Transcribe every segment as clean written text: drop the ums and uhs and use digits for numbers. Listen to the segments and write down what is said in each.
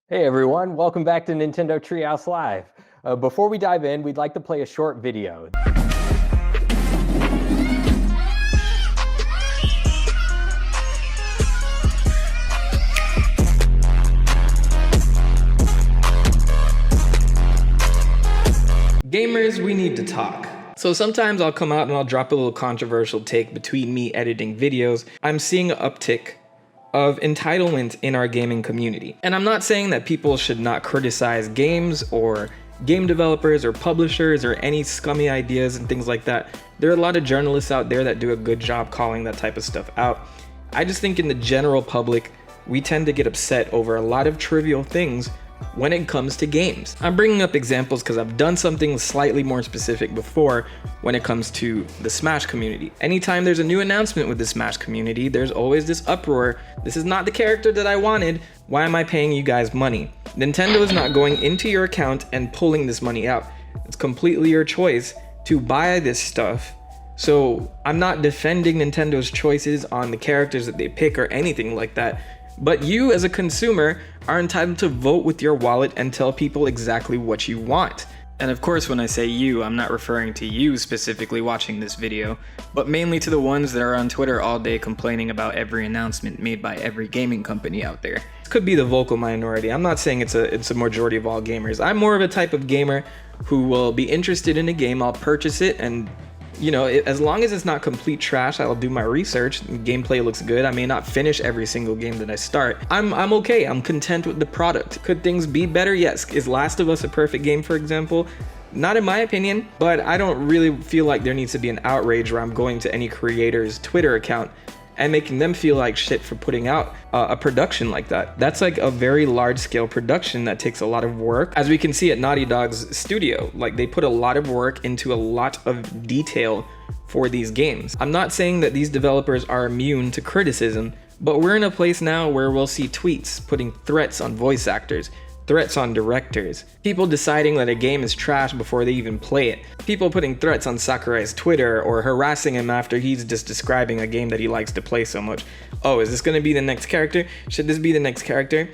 Hey everyone, welcome back to Nintendo Treehouse Live. Before we dive in, we'd like to play a short video. Gamers, we need to talk. So sometimes I'll come out and I'll drop a little controversial take between me editing videos. I'm seeing an uptick of entitlement in our gaming community. And I'm not saying that people should not criticize games or game developers or publishers or any scummy ideas and things like that. There are a lot of journalists out there that do a good job calling that type of stuff out. I just think in the general public, we tend to get upset over a lot of trivial things when it comes to games. I'm bringing up examples because I've done something slightly more specific before when it comes to the Smash community. Anytime there's a new announcement with the Smash community, there's always this uproar. This is not the character that I wanted. Why am I paying you guys money? Nintendo is not going into your account and pulling this money out. It's completely your choice to buy this stuff. So I'm not defending Nintendo's choices on the characters that they pick or anything like that. But you as a consumer are entitled to vote with your wallet and tell people exactly what you want. And of course, when I say you, I'm not referring to you specifically watching this video, but mainly to the ones that are on Twitter all day complaining about every announcement made by every gaming company out there. It could be the vocal minority. I'm not saying it's a majority of all gamers. I'm more of a type of gamer who will be interested in a game, I'll purchase it, and as long as it's not complete trash, I'll do my research. Gameplay looks good. I may not finish every single game that I start. I'm okay. I'm content with the product. Could things be better? Yes. Is Last of Us a perfect game, for example? Not in my opinion, but I don't really feel like there needs to be an outrage where I'm going to any creator's Twitter account and making them feel like shit for putting out a production like that. That's like a very large scale production that takes a lot of work. As we can see at Naughty Dog's studio, like they put a lot of work into a lot of detail for these games. I'm not saying that these developers are immune to criticism, but we're in a place now where we'll see tweets putting threats on voice actors, threats on directors, people deciding that a game is trash before they even play it, people putting threats on Sakurai's Twitter or harassing him after he's just describing a game that he likes to play so much. Oh, is this going to be the next character? Should this be the next character?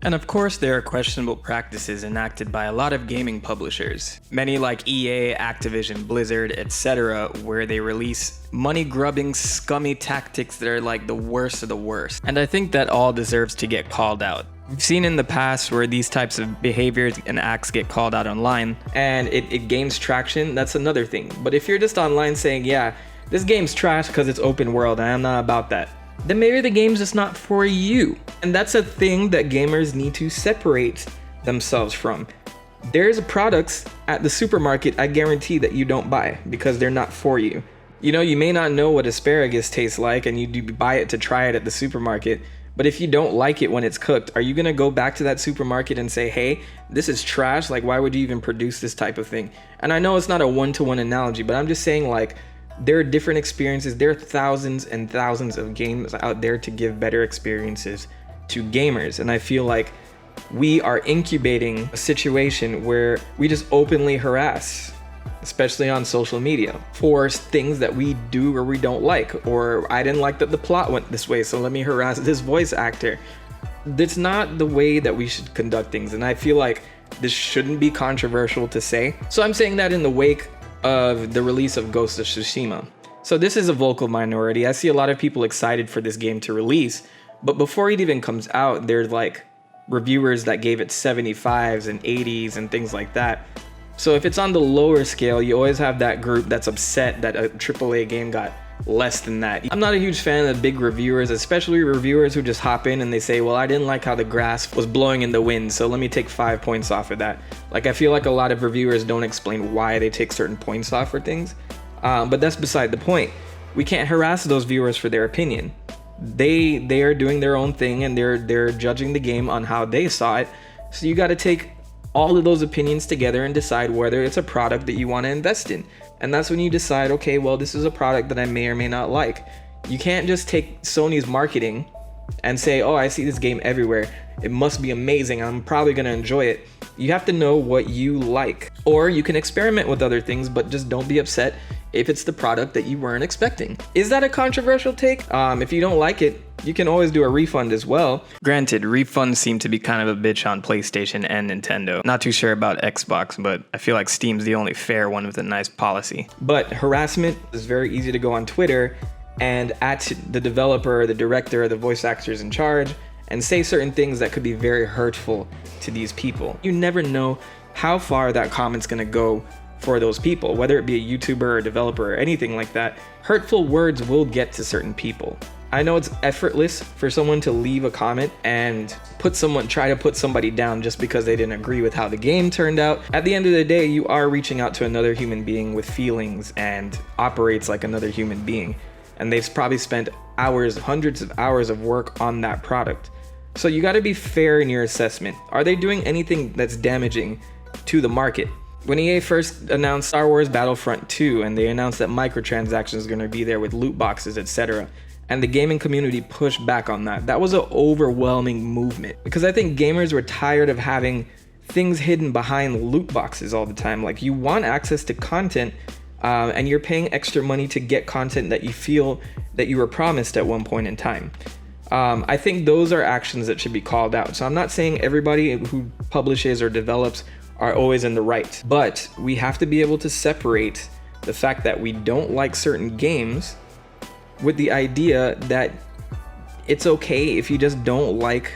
And of course, there are questionable practices enacted by a lot of gaming publishers. Many like EA, Activision, Blizzard, etc., where they release money-grubbing, scummy tactics that are like the worst of the worst. And I think that all deserves to get called out. We've seen in the past where these types of behaviors and acts get called out online and it gains traction. That's another thing. But if you're just online saying, yeah, this game's trash because it's open world and I'm not about that, then maybe the game's just not for you. And that's a thing that gamers need to separate themselves from. There's products at the supermarket I guarantee that you don't buy because they're not for you. You may not know what asparagus tastes like and you do buy it to try it at the supermarket. But if you don't like it when it's cooked, are you gonna go back to that supermarket and say, hey, this is trash? Like, why would you even produce this type of thing? And I know it's not a one-to-one analogy, but I'm just saying, like, there are different experiences. There are thousands and thousands of games out there to give better experiences to gamers. And I feel like we are incubating a situation where we just openly harass, especially on social media, for things that we do or we don't like, or I didn't like that the plot went this way, so let me harass this voice actor. That's not the way that we should conduct things, and I feel like this shouldn't be controversial to say. So I'm saying that in the wake of the release of Ghost of Tsushima. So this is a vocal minority. I see a lot of people excited for this game to release, but before it even comes out, there's like reviewers that gave it 75s and 80s and things like that. So if it's on the lower scale, you always have that group that's upset that a AAA game got less than that. I'm not a huge fan of big reviewers, especially reviewers who just hop in and they say, well, I didn't like how the grass was blowing in the wind, so let me take 5 points off of that. Like, I feel like a lot of reviewers don't explain why they take certain points off for things, but that's beside the point. We can't harass those viewers for their opinion. They are doing their own thing and they're judging the game on how they saw it, so you got to take all of those opinions together and decide whether it's a product that you want to invest in. And that's when you decide, okay, well, this is a product that I may or may not like. You can't just take Sony's marketing and say, oh, I see this game everywhere, it must be amazing, I'm probably going to enjoy it. You have to know what you like. Or you can experiment with other things, but just don't be upset if it's the product that you weren't expecting. Is that a controversial take? If you don't like it, you can always do a refund as well. Granted, refunds seem to be kind of a bitch on PlayStation and Nintendo. Not too sure about Xbox, but I feel like Steam's the only fair one with a nice policy. But harassment is very easy to go on Twitter and at the developer, the director, the voice actors in charge, and say certain things that could be very hurtful to these people. You never know how far that comment's gonna go for those people, whether it be a YouTuber or a developer or anything like that. Hurtful words will get to certain people. I know it's effortless for someone to leave a comment and try to put somebody down just because they didn't agree with how the game turned out. At the end of the day, you are reaching out to another human being with feelings and operates like another human being. And they've probably spent hours, hundreds of hours of work on that product. So you gotta be fair in your assessment. Are they doing anything that's damaging to the market? When EA first announced Star Wars Battlefront 2 and they announced that microtransactions are gonna be there with loot boxes, etc., and the gaming community pushed back on that. That was an overwhelming movement because I think gamers were tired of having things hidden behind loot boxes all the time. Like, you want access to content and you're paying extra money to get content that you feel that you were promised at one point in time. I think those are actions that should be called out. So I'm not saying everybody who publishes or develops are always in the right, but we have to be able to separate the fact that we don't like certain games with the idea that it's okay if you just don't like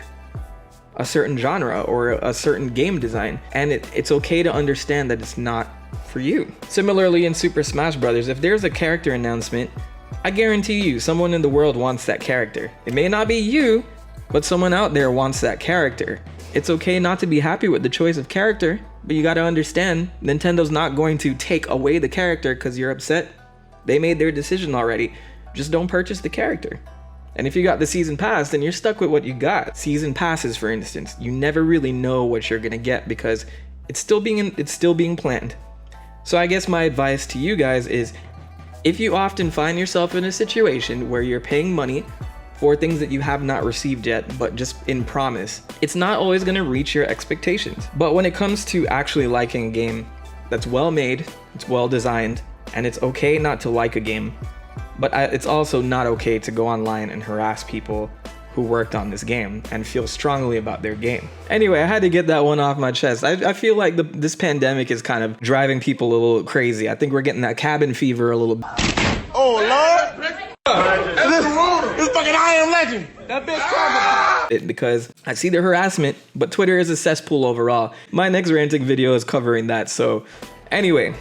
a certain genre or a certain game design, and it's okay to understand that it's not for you. Similarly, in Super Smash Bros., if there's a character announcement, I guarantee you someone in the world wants that character. It may not be you, but someone out there wants that character. It's okay not to be happy with the choice of character, but you gotta understand Nintendo's not going to take away the character because you're upset. They made their decision already. Just don't purchase the character. And if you got the season pass, then you're stuck with what you got. Season passes, for instance, you never really know what you're gonna get because it's still being planned. So I guess my advice to you guys is, if you often find yourself in a situation where you're paying money for things that you have not received yet, but just in promise, it's not always gonna reach your expectations. But when it comes to actually liking a game that's well made, it's well designed, and it's okay not to like a game, but it's also not okay to go online and harass people who worked on this game and feel strongly about their game. Anyway, I had to get that one off my chest. I feel like this pandemic is kind of driving people a little crazy. I think we're getting that cabin fever a little bit. Oh, Lord! This fucking I Am Legend! That bitch because I see the harassment, but Twitter is a cesspool overall. My next ranting video is covering that, so anyway,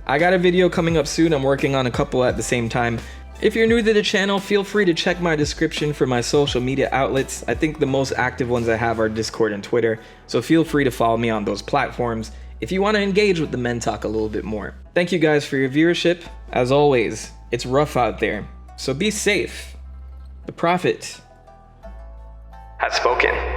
I got a video coming up soon. I'm working on a couple at the same time. If you're new to the channel, feel free to check my description for my social media outlets. I think the most active ones I have are Discord and Twitter, so feel free to follow me on those platforms if you want to engage with the Mentok a little bit more. Thank you guys for your viewership. As always, it's rough out there, so be safe. The Prophet has spoken.